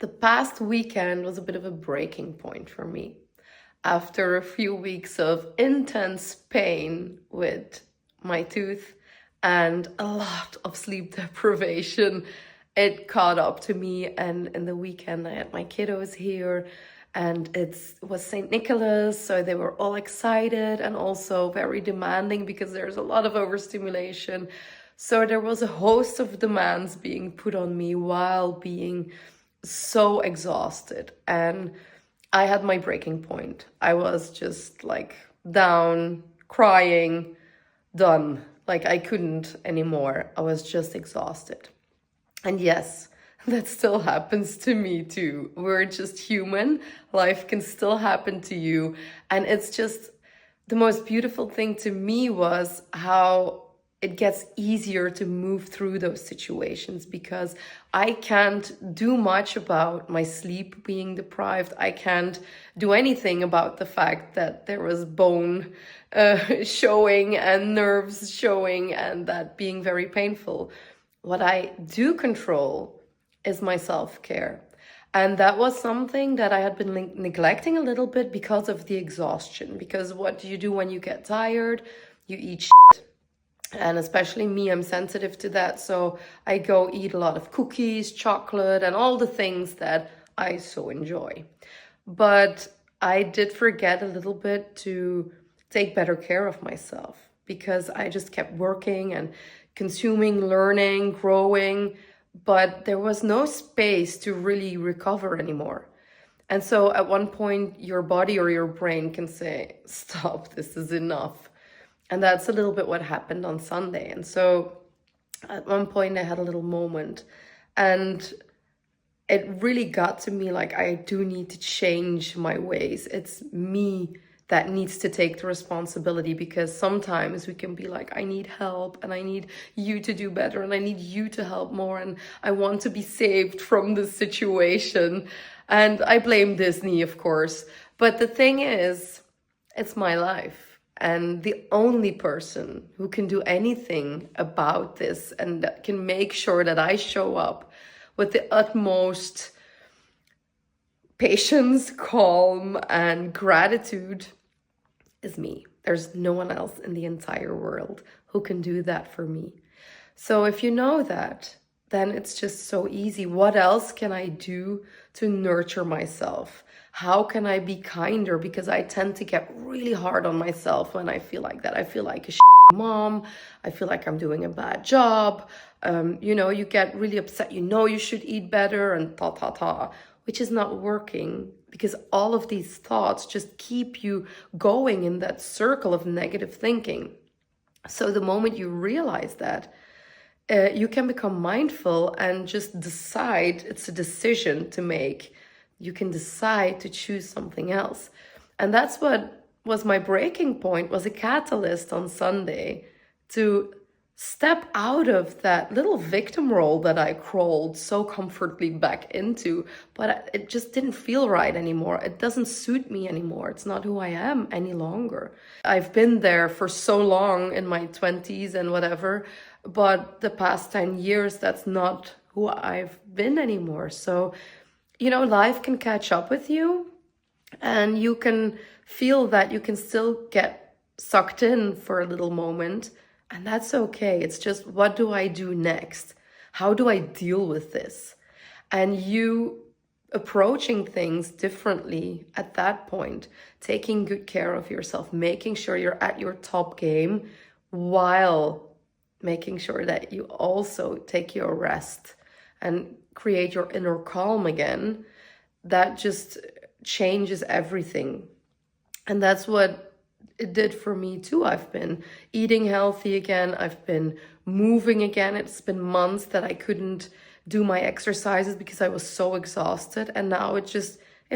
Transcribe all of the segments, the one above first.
The past weekend was a bit of a breaking point for me. After a few weeks of intense pain with my tooth and a lot of sleep deprivation, it caught up to me. And in the weekend, I had my kiddos here, and it was St. Nicholas, so they were all excited and also very demanding because there's a lot of overstimulation. So there was a host of demands being put on me while being so exhausted. And I had my breaking point. I was just like down, crying, done. Like I couldn't anymore. I was just exhausted. And yes, that still happens to me too. We're just human. Life can still happen to you. And it's just the most beautiful thing to me was how it gets easier to move through those situations because I can't do much about my sleep being deprived. I can't do anything about the fact that there was bone showing and nerves showing and that being very painful. What I do control is my self-care. And that was something that I had been neglecting a little bit because of the exhaustion. Because what do you do when you get tired? You eat shit. And especially me, I'm sensitive to that. So I go eat a lot of cookies, chocolate, and all the things that I so enjoy. But I did forget a little bit to take better care of myself because I just kept working and consuming, learning, growing, but there was no space to really recover anymore. And so at one point, your body or your brain can say, stop, this is enough. And that's a little bit what happened on Sunday. And so at one point I had a little moment and it really got to me like I do need to change my ways. It's me that needs to take the responsibility because sometimes we can be like, I need help and I need you to do better and I need you to help more and I want to be saved from this situation. And I blame Disney, of course. But the thing is, it's my life. And the only person who can do anything about this and that can make sure that I show up with the utmost patience, calm, and gratitude is me. There's no one else in the entire world who can do that for me. So if you know that, then it's just so easy. What else can I do to nurture myself? How can I be kinder? Because I tend to get really hard on myself when I feel like that. I feel like a mom. I feel like I'm doing a bad job. You get really upset. You should eat better and which is not working because all of these thoughts just keep you going in that circle of negative thinking. So the moment you realize that, you can become mindful and just decide. It's a decision to make. You can decide to choose something else. And that's what was my breaking point, was a catalyst on Sunday to step out of that little victim role that I crawled so comfortably back into, but it just didn't feel right anymore. It doesn't suit me anymore. It's not who I am any longer. I've been there for so long in my 20s and whatever, but the past 10 years, that's not who I've been anymore. So, life can catch up with you and you can feel that you can still get sucked in for a little moment. And that's okay. It's just, what do I do next? How do I deal with this? And you approaching things differently at that point, taking good care of yourself, making sure you're at your top game while making sure that you also take your rest and create your inner calm again. That just changes everything. And that's what it did for me too. I've been eating healthy again. I've been moving again. It's been months that I couldn't do my exercises because I was so exhausted. And now it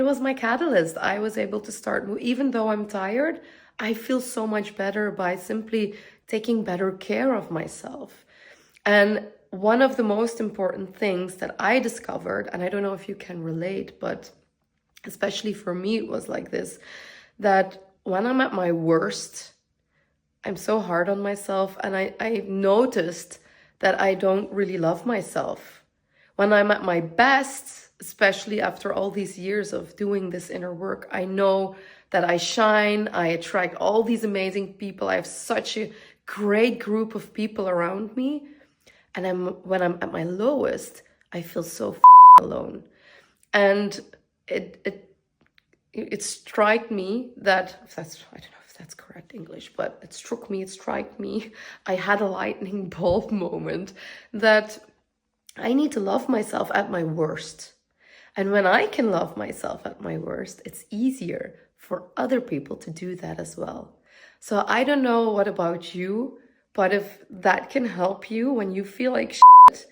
was my catalyst. I was able to start, even though I'm tired, I feel so much better by simply taking better care of myself. And one of the most important things that I discovered, and I don't know if you can relate, but especially for me, it was like this, that when I'm at my worst, I'm so hard on myself, and I noticed that I don't really love myself. When I'm at my best, especially after all these years of doing this inner work, I know that I shine, I attract all these amazing people. I have such a great group of people around me. And when I'm at my lowest, I feel so alone. And it struck me that, if that's, I don't know if that's correct English, but it struck me, I had a lightning bulb moment that I need to love myself at my worst. And when I can love myself at my worst, it's easier for other people to do that as well. So I don't know what about you, but if that can help you when you feel like shit,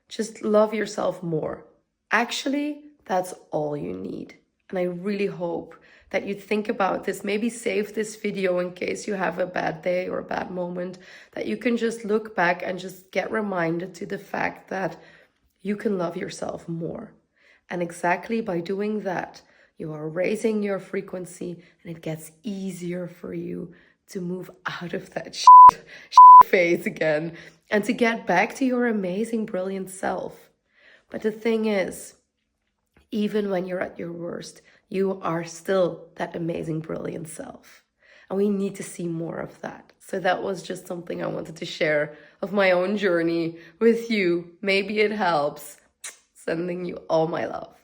just love yourself more. Actually, that's all you need. And I really hope that you think about this. Maybe save this video in case you have a bad day or a bad moment, that you can just look back and just get reminded to the fact that you can love yourself more. And exactly by doing that, you are raising your frequency, and it gets easier for you to move out of that shit phase again and to get back to your amazing, brilliant self. But the thing is, even when you're at your worst, you are still that amazing, brilliant self. And we need to see more of that. So that was just something I wanted to share of my own journey with you. Maybe it helps. Sending you all my love.